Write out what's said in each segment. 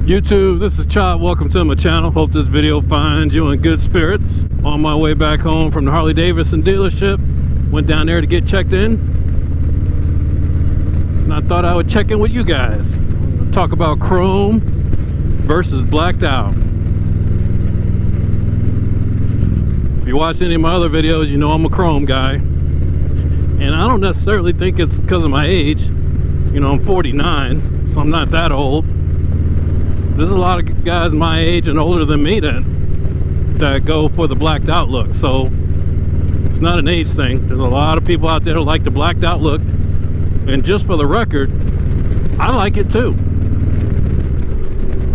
YouTube, this is Chop. Welcome to my channel. Hope this video finds you in good spirits. On my way back home from the Harley Davidson dealership. Went down there to get checked in. And I thought I would check in with you guys. Talk about chrome versus blacked out. If you watch any of my other videos, you know I'm a chrome guy. And I don't necessarily think it's because of my age. You know, I'm 49, so I'm not that old. There's a lot of guys my age and older than me that go for the blacked out look. So it's not an age thing. There's a lot of people out there who like the blacked out look. And just for the record, I like it too.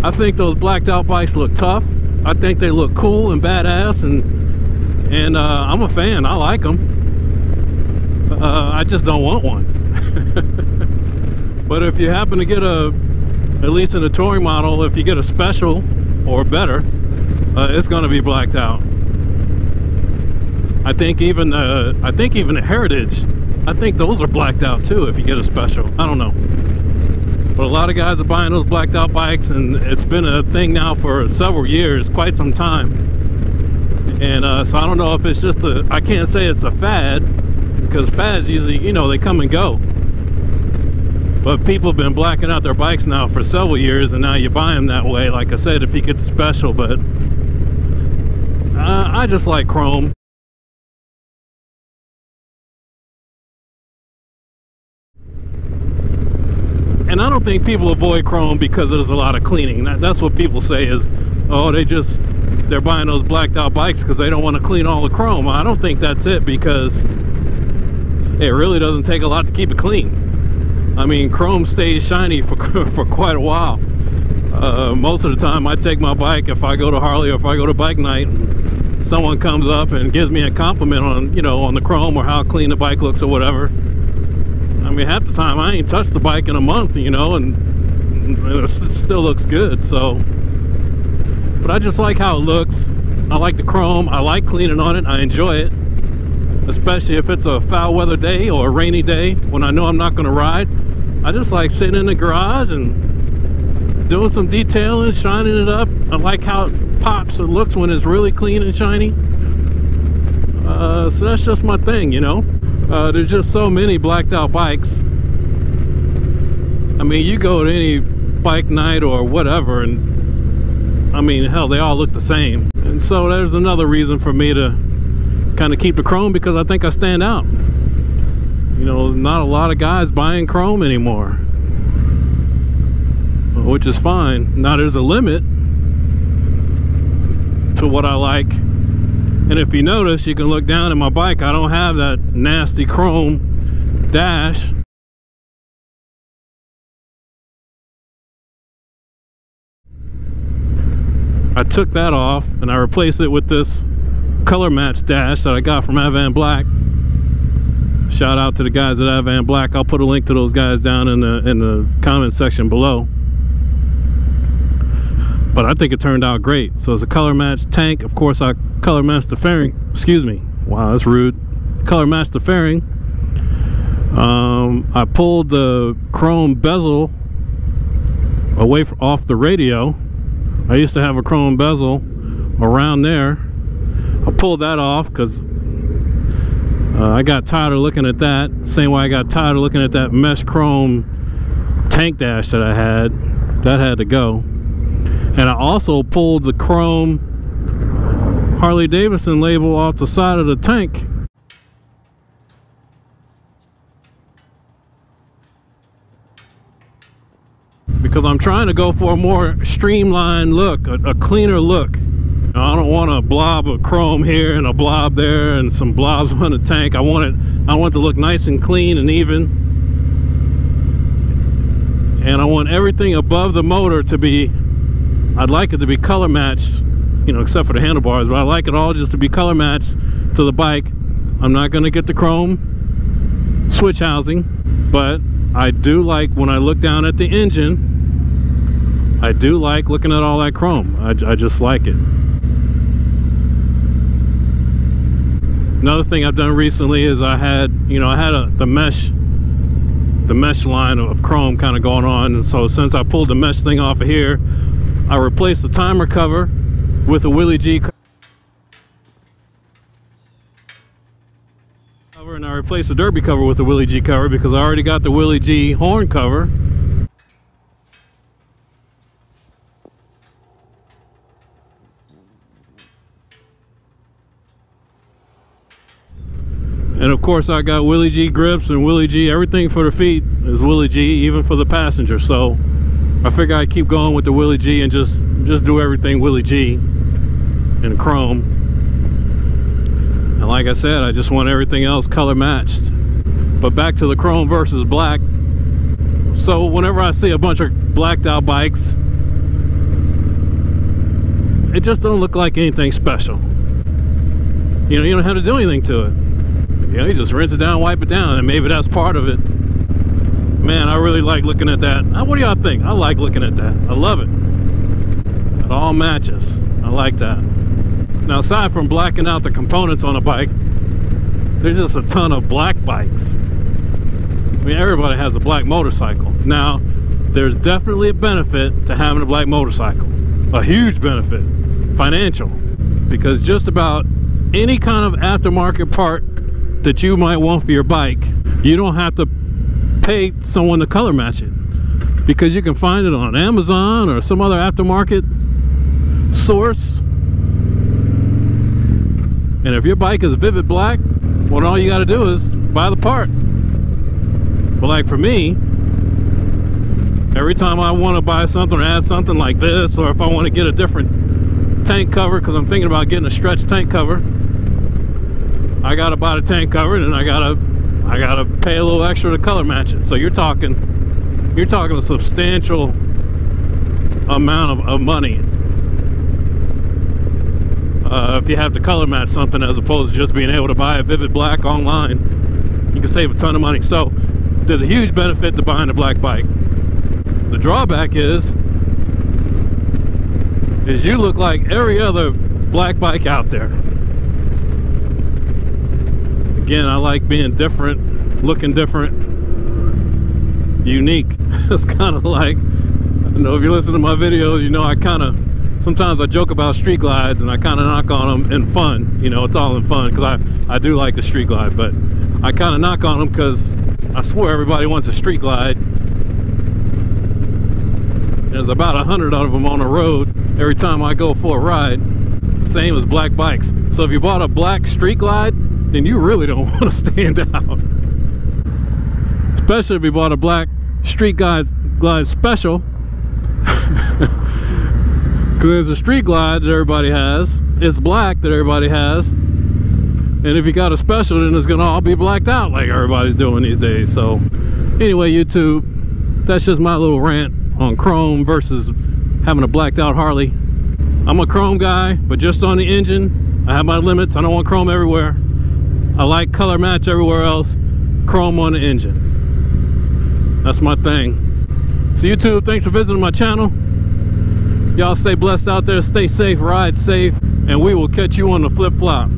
I think those blacked out bikes look tough. I think they look cool and badass, and I'm a fan. I like them. I just don't want one. But if you happen to get at least in a touring model, if you get a special or better, it's going to be blacked out. I think even the Heritage, I think those are blacked out too if you get a special. I don't know, but a lot of guys are buying those blacked out bikes, and it's been a thing now for several years, quite some time. And so I don't know if it's just I can't say it's a fad, because fads usually, you know, they come and go. But people have been blacking out their bikes now for several years, and now you buy them that way, like I said, if you get the special. But I just like chrome. And I don't think people avoid chrome because there's a lot of cleaning. That's what people say is, oh, they're buying those blacked out bikes because they don't want to clean all the chrome. I don't think that's it, because it really doesn't take a lot to keep it clean. I mean, chrome stays shiny for quite a while. Most of the time I take my bike, if I go to Harley or if I go to bike night, someone comes up and gives me a compliment on, you know, on the chrome or how clean the bike looks or whatever. I mean, half the time I ain't touched the bike in a month, you know, and it still looks good. So, but I just like how it looks. I like the chrome. I like cleaning on it. I enjoy it, especially if it's a foul weather day or a rainy day when I know I'm not going to ride. I just like sitting in the garage and doing some detailing, shining it up. I like how it pops or looks when it's really clean and shiny. So that's just my thing, you know. There's just so many blacked out bikes. I mean, you go to any bike night or whatever, and I mean, hell, they all look the same. And so there's another reason for me to kind of keep the chrome, because I think I stand out. You know, not a lot of guys buying chrome anymore, which is fine. Now there's a limit to what I like. And if you notice, you can look down at my bike. I don't have that nasty chrome dash. I took that off and I replaced it with this color match dash that I got from Advanblack. Shout out to the guys at Advanblack. I'll put a link to those guys down in the comment section below. But I think it turned out great. So it's a color match tank. Of course, I color matched the fairing. Excuse me. Wow, that's rude. Color matched the fairing. I pulled the chrome bezel away off the radio. I used to have a chrome bezel around there. I pulled that off because I got tired of looking at that. Same way I got tired of looking at that mesh chrome tank dash that I had. That had to go. And I also pulled the chrome Harley Davidson label off the side of the tank. Because I'm trying to go for a more streamlined look, a cleaner look. I don't want a blob of chrome here and a blob there and some blobs on the tank. I want it to look nice and clean and even. And I want everything above the motor to be, I'd like it to be color matched, you know, except for the handlebars, but I like it all just to be color matched to the bike. I'm not going to get the chrome switch housing, but I do like, when I look down at the engine, I do like looking at all that chrome. I just like it. Another thing I've done recently is I had the mesh line of chrome kind of going on, and so since I pulled the mesh thing off of here, I replaced the timer cover with a Willie G cover, and I replaced the derby cover with the Willie G cover because I already got the Willie G horn cover. And of course I got Willie G grips and Willie G, everything for the feet is Willie G, even for the passenger. So I figure I'd keep going with the Willie G and just do everything Willie G in chrome. And like I said, I just want everything else color matched. But back to the chrome versus black. So whenever I see a bunch of blacked out bikes, it just don't look like anything special. You know, you don't have to do anything to it. You know, you just rinse it down, wipe it down, and maybe that's part of it. Man, I really like looking at that. What do y'all think? I like looking at that. I love it. It all matches. I like that. Now, aside from blacking out the components on a bike, there's just a ton of black bikes. I mean, everybody has a black motorcycle. Now, there's definitely a benefit to having a black motorcycle. A huge benefit. Financial. Because just about any kind of aftermarket part that you might want for your bike, you don't have to pay someone to color match it, because you can find it on Amazon or some other aftermarket source. And if your bike is vivid black, well, all you got to do is buy the part. But like for me, every time I want to buy something or add something like this, or if I want to get a different tank cover, because I'm thinking about getting a stretch tank cover, I gotta buy the tank cover, and I gotta pay a little extra to color match it. So you're talking a substantial amount of money if you have to color match something, as opposed to just being able to buy a vivid black online. You can save a ton of money. So there's a huge benefit to buying a black bike. The drawback is you look like every other black bike out there. Again, I like being different, looking different, unique. It's kind of like, I know if you listen to my videos, you know sometimes I joke about street glides, and I kind of knock on them in fun. You know, it's all in fun, because I do like the street glide, but I kind of knock on them because I swear everybody wants a street glide. There's about 100 of them on the road every time I go for a ride. It's the same as black bikes. So if you bought a black street glide, then you really don't want to stand out. Especially if you bought a black street glide special. Because there's a street glide that everybody has. It's black that everybody has. And if you got a special, then it's going to all be blacked out like everybody's doing these days. So anyway, YouTube, that's just my little rant on chrome versus having a blacked out Harley. I'm a chrome guy, but just on the engine. I have my limits. I don't want chrome everywhere. I like color match everywhere else. Chrome on the engine. That's my thing. So YouTube, thanks for visiting my channel. Y'all stay blessed out there. Stay safe. Ride safe. And we will catch you on the flip flop.